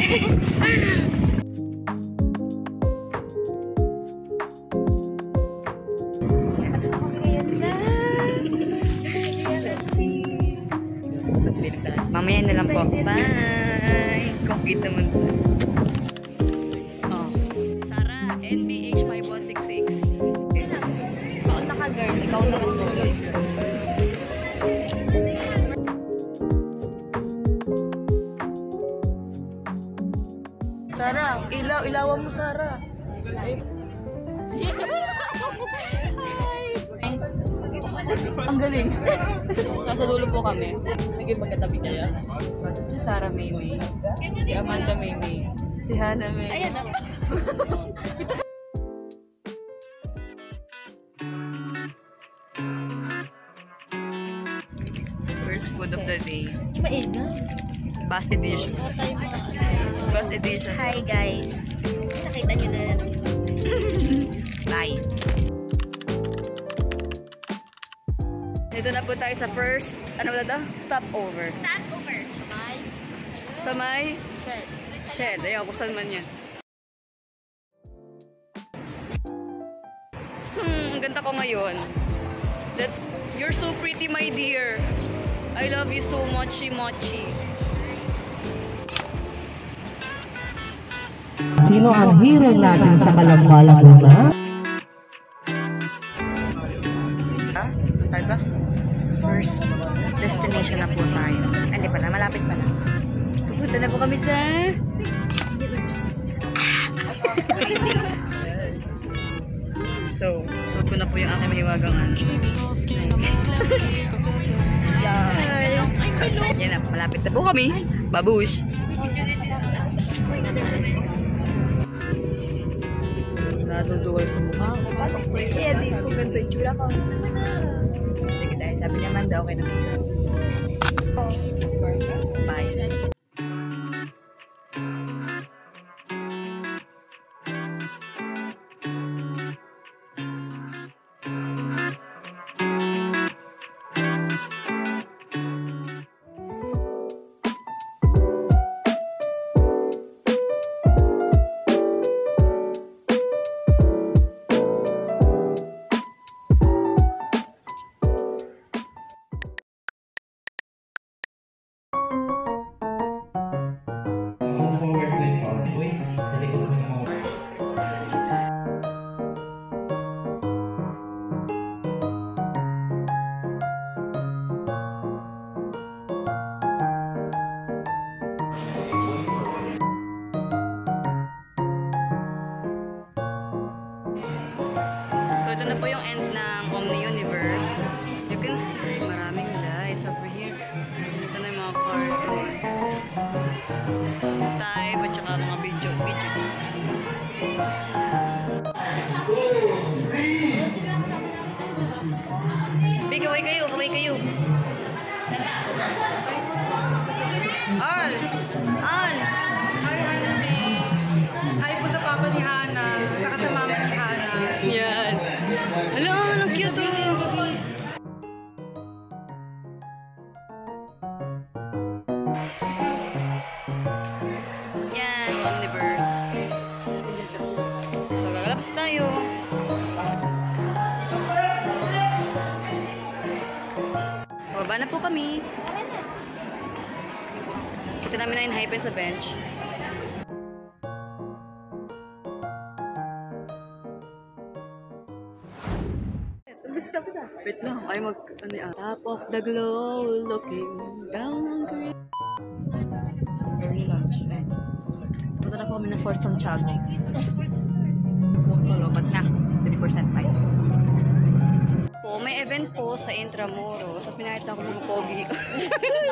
Mamaya na lang po. Bye! Complete naman po. Oh. Sarah, NBH 5166. Ikaw naka-girl, ikaw naman tuloy. Sarah, ilawan mo Sarah. Ang galing. Nasa dulo po kami. Naging magkatabi kaya. Si Sarah Maymay. Si Amanda Maymay. Si Hannah Maymay. Ayan na. First food of the day. Bus edition. Bus edition. Hi guys. Nakita nyo na naman. Bye. Dito na po tayo sa first, ano ba ito? Stopover. Stopover. Sa may? Shed. Ayaw, kung saan man yan. Ang ganda ko ngayon. You're so pretty, my dear. I love you so much, mochi. Sino ang hero natin sa Kalamba, Laguna? Tayo ba? First destination na po tayo. Hindi pala, malapit pala. Pupunta na po kami sa Universe. So, suot ko na po yung aking mahiwagang yan na, malapit na po kami. Babush! Naduduwal sa mukha ko. Paano po yan? Dito ganito yung tsura ko. Sige tayo, sabi niya man daw, okay na. Bye. So ito na po yung end ng Omni Universe. As you can see, maraming lights over here. Ito na yung mga cartoons. Type at saka mga video. Kaway kayo. Al! Hi, Hana May. Hi po sa papa ni Hana. At sa mama ni Hana. Yan. Hello, ang cute oh. Yan, Omniverse. So, gagalabas tayo. Baba na po kami. Kita namin na in-hype sa bench. Wait lang, ay top of the glow, looking down on green. Early lunch. Punta na po kami ng Fort Santiago. Lobat na, 3% tayo. Po, may event po sa Intramuros at pinakita ko mga pogi.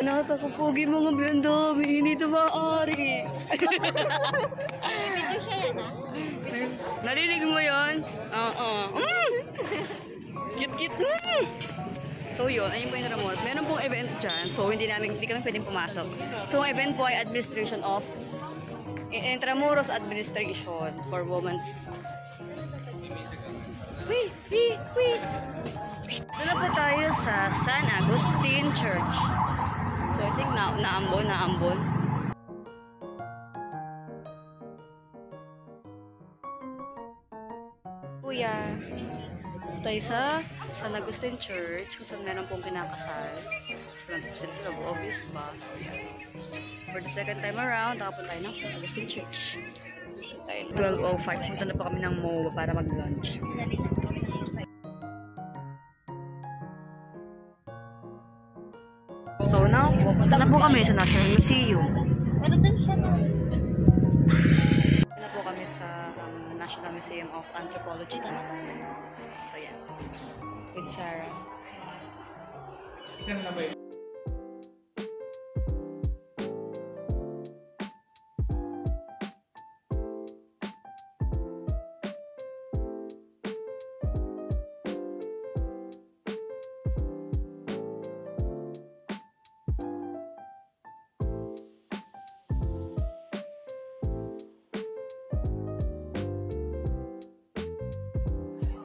Nakita ko pogi mga benda, may init na maaari. Video siya yan, ha? Narinig mo yun? Oo. Cute. So yun, ayun po yung Intramuros. Meron pong event dyan, so hindi kami pwedeng pumasok. So ang event po ay Administration of Intramuros Administration for Women's. Doon na po tayo sa San Agustin Church. So I think naambon. kuya. Tayo sa San Agustin Church, kung saan meron pong kinakasal. So, nandito sila sa loob, obvious ba? So, yeah. For the second time around, nakapunta tayo ng San Agustin Church. 12:05, punta na pa kami ng MOA para mag-lunch. So now, punta na po kami sa National Museum. Pero dun siya na. Punta na po kami sa National Museum of Anthropology. So yan, with Sarah. Isang na ba yun?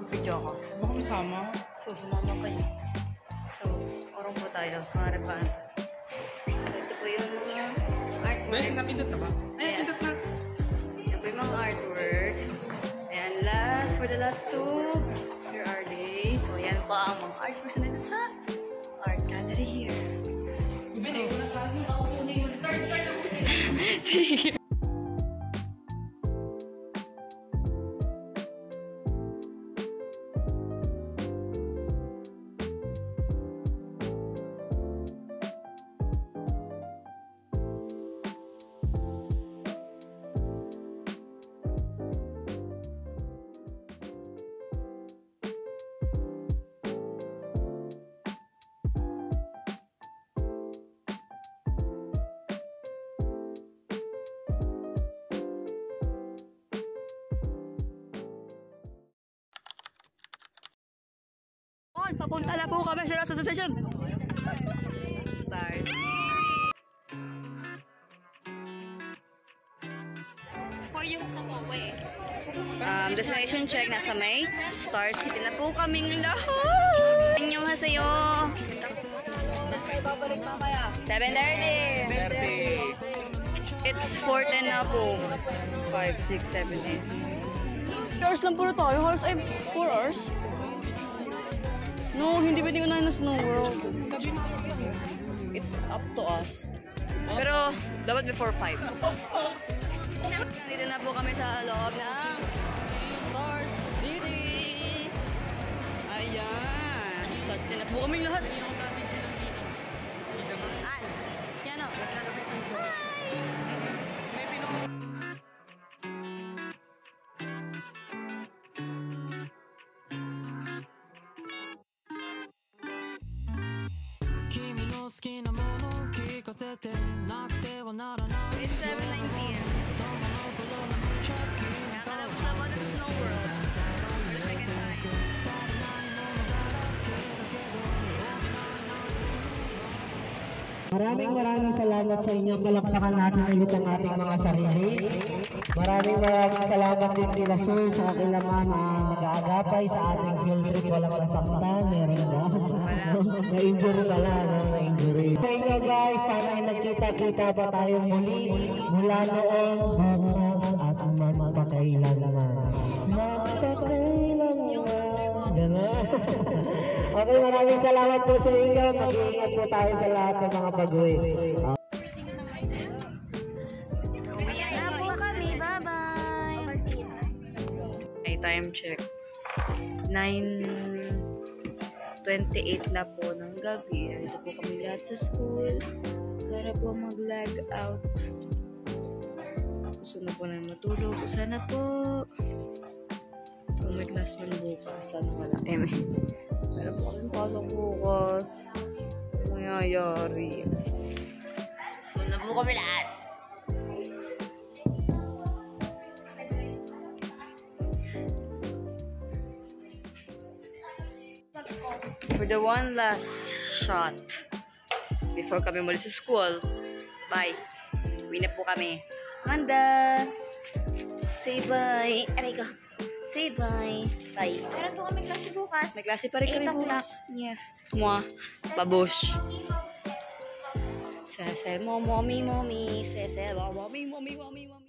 Video ako. Baka masama. So, sumama kayo. So, orong po tayo, mga repan. So, ito po yung mga artwork. Dahil napindot na ba? Ay, Yes. pindot na. Ito po yung mga artworks. And last, for the last two, here are they. So, yan pa ang mga artworks na dito sa art gallery here. Papunta na po kami sa association. Stars. For yung sa Mowe. Destination check nasa May. Star City na po kaming lahat. Annyeonghaseyo. 7:30. It's 4:10 na po. 5, 6, 7, 8. 3 hours lang puro tayo. Halos ay 4 hours. No, hindi pwede ko na ng Snow World. It's up to us. Pero, dapat before 5. Nandito na po kami sa loob ng Star City. Ayan. Star City na po kami lahat. Yan o. It's 7:19. Nakakalabas na po sa Snow World. For the second time. Maraming salamat sa inyo. Palakpakan natin ulit ang ating mga sarili. Maraming salamat din kila Sir sa kailangan na nag-aagapay sa ating field trip. Walang nasaktan, meron ba? Na-injury pala, no? Na-injury. Sa inyo guys, sana ay nagkita-kita pa tayong muli mula noon, bukas at magpakailanman. Magpakailanman. Gano'n. Okay, maraming salamat po sa inyo. Mag-iingat po tayo sa lahat ng mga pag-uwi. Ayan na po kami. Bye-bye. May time check. 9:28 na po ng gabi. Ito po kami lahat sa school para po mag-lag out. Gusto na po na matulog. Sana po kung may class man bukas, sana wala. Pero po kami pasok bukas. Ano mangyayari? School na po kami lahat. For the one last shot before kami muli sa school. Bye. Uwi na po kami. Amanda! Say bye. Aray ko. Say bye. Bye. Meron po kami klase bukas. May klase pa rin kami 8 o'clock. bukas. Yes. Mwah. Babush. Sese mo, mommy, mommy. Sese mo, mommy, mommy, mommy, mommy.